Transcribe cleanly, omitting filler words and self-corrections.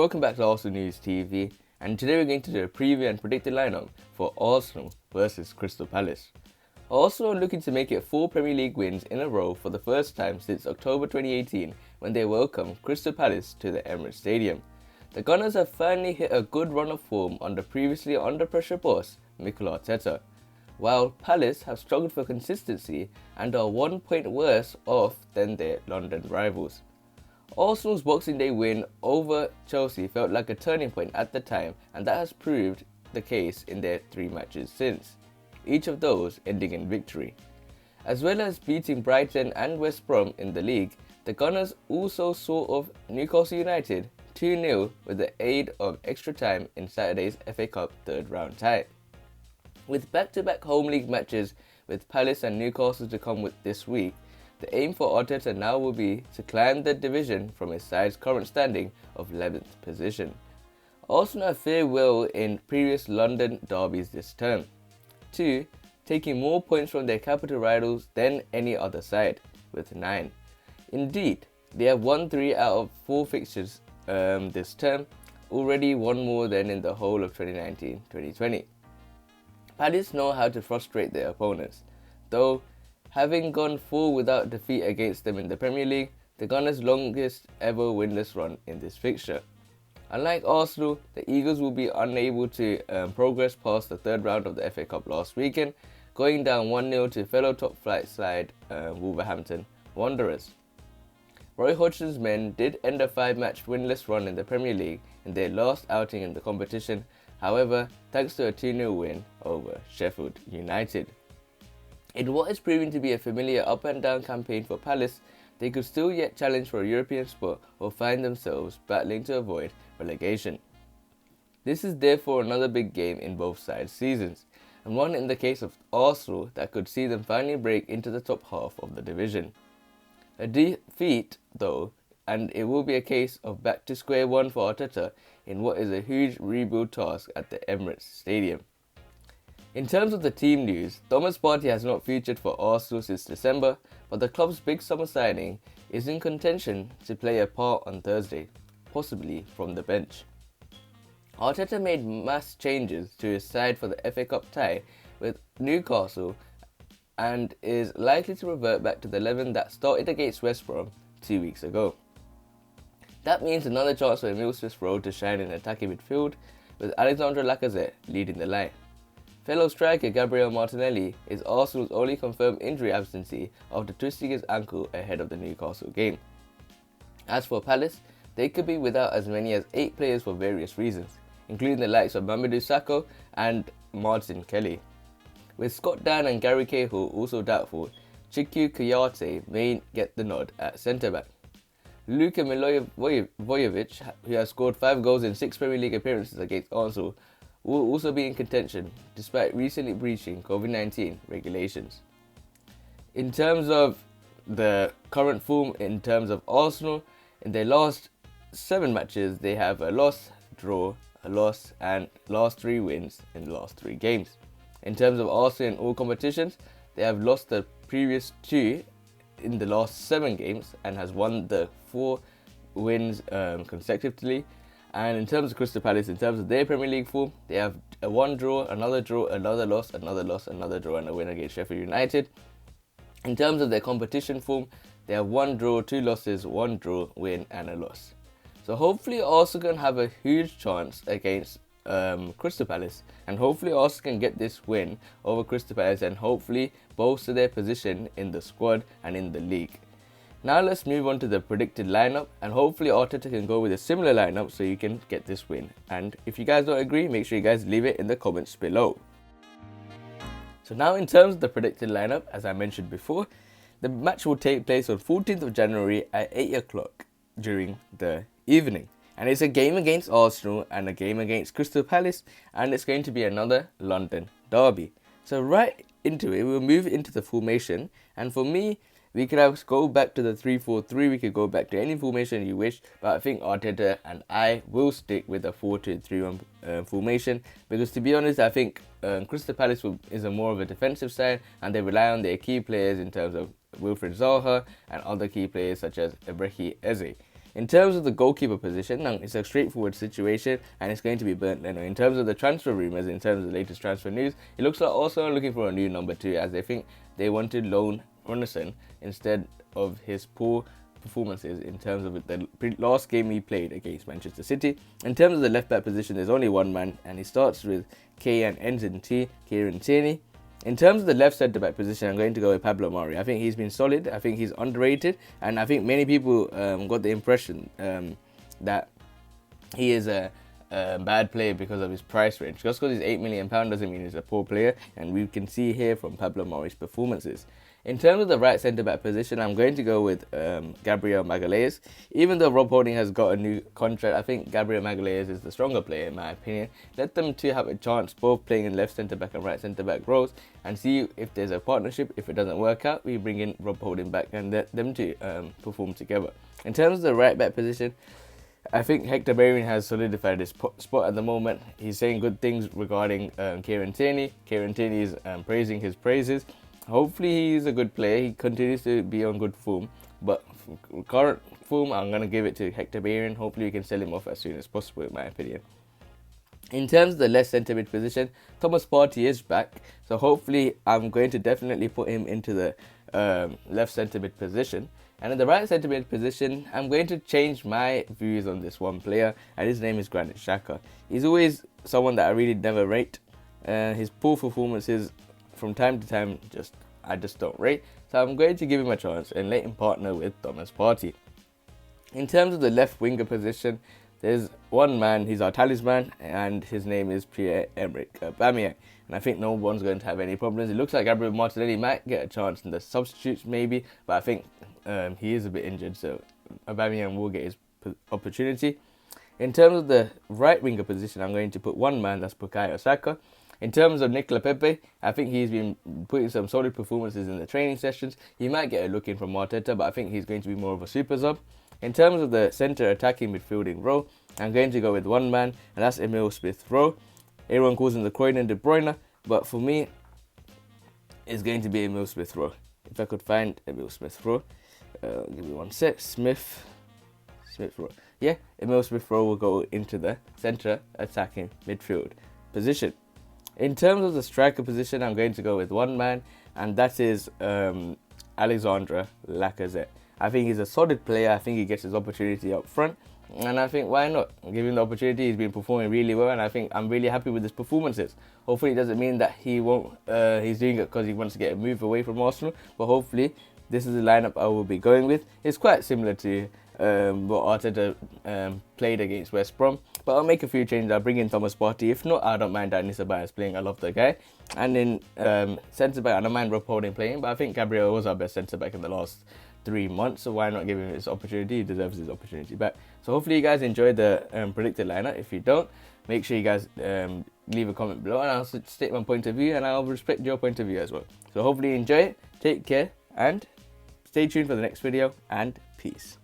welcome back to Arsenal News TV, and today we're going to do a preview and predicted lineup for Arsenal versus Crystal Palace. Arsenal are looking to make it 4 Premier League wins in a row for the first time since October 2018 when they welcomed Crystal Palace to the Emirates Stadium. The Gunners have finally hit a good run of form under previously under pressure boss Mikel Arteta, while Palace have struggled for consistency and are 1 point worse off than their London rivals. Arsenal's Boxing Day win over Chelsea felt like a turning point at the time, and that has proved the case in their 3 matches since, each of those ending in victory. As well as beating Brighton and West Brom in the league, the Gunners also saw off Newcastle United 2-0 with the aid of extra time in Saturday's FA Cup third round tie. With back-to-back home league matches with Palace and Newcastle to come with this week, the aim for Arteta now will be to climb the division from his side's current standing of 11th position. Arsenal have fared well in previous London derbies this term, 2, taking more points from their capital rivals than any other side, with 9. Indeed, they have won 3 out of 4 fixtures this term, already one more than in the whole of 2019-2020. Palace know how to frustrate their opponents, though having gone 4 without defeat against them in the Premier League, the Gunners' longest ever winless run in this fixture. Unlike Arsenal, the Eagles will be unable to progress past the third round of the FA Cup last weekend, going down 1-0 to fellow top flight side Wolverhampton Wanderers. Roy Hodgson's men did end a 5-match winless run in the Premier League in their last outing in the competition, however, thanks to a 2-0 win over Sheffield United. In what is proving to be a familiar up and down campaign for Palace, they could still yet challenge for a European spot or find themselves battling to avoid relegation. This is therefore another big game in both sides' seasons, and one in the case of Arsenal that could see them finally break into the top half of the division. A defeat, though, and it will be a case of back to square one for Arteta in what is a huge rebuild task at the Emirates Stadium. In terms of the team news, Thomas Partey has not featured for Arsenal since December, but the club's big summer signing is in contention to play a part on Thursday, possibly from the bench. Arteta made mass changes to his side for the FA Cup tie with Newcastle and is likely to revert back to the 11 that started against West Brom 2 weeks ago. That means another chance for Emile Smith-Rowe to shine in attacking midfield, with Alexandra Lacazette leading the line. Fellow striker Gabriel Martinelli is Arsenal's only confirmed injury absentee after twisting his ankle ahead of the Newcastle game. As for Palace, they could be without as many as 8 players for various reasons, including the likes of Mamadou Sakho and Martin Kelly. With Scott Dan and Gary Cahill also doubtful, Chiku Kouyaté may get the nod at centre-back. Luka Milivojevic, who has scored 5 goals in 6 Premier League appearances against Arsenal, will also be in contention despite recently breaching COVID-19 regulations. In terms of the current form in terms of Arsenal, in their last 7 matches they have a loss, draw, a loss and last 3 wins in the last 3 games. In terms of Arsenal in all competitions, they have lost the previous 2 in the last 7 games and has won the 4 wins consecutively. And in terms of Crystal Palace, in terms of their Premier League form, they have a 1 draw, another loss, another draw and a win against Sheffield United. In terms of their competition form, they have 1 draw, 2 losses, 1 draw, win and a loss. So hopefully Arsenal can have a huge chance against Crystal Palace, and hopefully Arsenal can get this win over Crystal Palace and hopefully bolster their position in the squad and in the league. Now let's move on to the predicted lineup, and hopefully Arteta can go with a similar lineup so you can get this win. And if you guys don't agree, make sure you guys leave it in the comments below. So now in terms of the predicted lineup, as I mentioned before, the match will take place on 14th of January at 8 o'clock during the evening. And it's a game against Arsenal and a game against Crystal Palace, and it's going to be another London derby. So right into it, we'll move into the formation, and for me, we could go back to the 3-4-3, we could go back to any formation you wish, but I think Arteta and I will stick with the 4-2-3-1 formation, because to be honest, I think Crystal Palace is a more of a defensive side, and they rely on their key players in terms of Wilfried Zaha and other key players such as Ebreki Eze. In terms of the goalkeeper position, now it's a straightforward situation and it's going to be Bernd Leno. In terms of the transfer rumours, in terms of the latest transfer news, it looks like Arsenal are looking for a new number 2, as they think they want to loan Runarsson instead of his poor performances in terms of the last game he played against Manchester City. In terms of the left back position, there's only one man and he starts with K and ends in T, Kieran Tierney. In terms of the left centre back position, I'm going to go with Pablo Mari. I think he's been solid, I think he's underrated, and I think many people got the impression that he is a bad player because of his price range. Just because he's £8 million doesn't mean he's a poor player, and we can see here from Pablo Mari's performances. In terms of the right centre-back position, I'm going to go with Gabriel Magalhaes. Even though Rob Holding has got a new contract, I think Gabriel Magalhaes is the stronger player in my opinion. Let them two have a chance, both playing in left centre-back and right centre-back roles, and see if there's a partnership. If it doesn't work out, we bring in Rob Holding back and let them two perform together. In terms of the right-back position, I think Hector Bellerin has solidified his spot at the moment. He's saying good things regarding Kieran Tierney. Kieran Tierney is praising his praises. Hopefully he's a good player. He continues to be on good form. But current form, I'm going to give it to Hector Bellerin. Hopefully we can sell him off as soon as possible, in my opinion. In terms of the left centre mid position, Thomas Partey is back. So hopefully I'm going to definitely put him into the left centre mid position. And in the right centre mid position, I'm going to change my views on this one player, and his name is Granit Xhaka. He's always someone that I really never rate. His poor performances from time to time, I just don't rate. So I'm going to give him a chance and let him partner with Thomas Partey. In terms of the left winger position, there's one man, he's our talisman, and his name is Pierre-Emerick Aubameyang. And I think no one's going to have any problems. It looks like Gabriel Martinelli might get a chance in the substitutes maybe, but I think he is a bit injured, so Aubameyang will get his opportunity. In terms of the right winger position, I'm going to put one man, that's bukayo Saka. In terms of Nicolas Pepe, I think he's been putting some solid performances in the training sessions. He might get a look in from Arteta, but I think he's going to be more of a super sub. In terms of the centre attacking midfielding role, I'm going to go with one man, and that's Emil Smith-Rowe. Everyone calls him the Croydon De Bruyne, but for me, it's going to be Emil Smith-Rowe. If I could find Emil Smith-Rowe, give me one sec. Smith-Rowe. Yeah, Emil Smith-Rowe will go into the centre attacking midfield position. In terms of the striker position, I'm going to go with one man, and that is Alexandra Lacazette. I think he's a solid player. I think he gets his opportunity up front, and I think why not? Give him the opportunity. He's been performing really well, and I think I'm really happy with his performances. Hopefully it doesn't mean that he won't. He's doing it because he wants to get a move away from Arsenal, but hopefully this is the lineup I will be going with. It's quite similar to what Arteta played against West Brom, but I'll make a few changes. I'll bring in Thomas Partey. If not, I don't mind Dani Ceballos playing. I love the guy. And in centre back, I don't mind Rob Holding playing, but I think Gabriel was our best centre back in the last 3 months, so why not give him his opportunity? He deserves his opportunity back. So hopefully you guys enjoyed the predicted lineup. If you don't, make sure you guys leave a comment below, and I'll state my point of view, and I'll respect your point of view as well. So hopefully you enjoy it. Take care and stay tuned for the next video, and peace.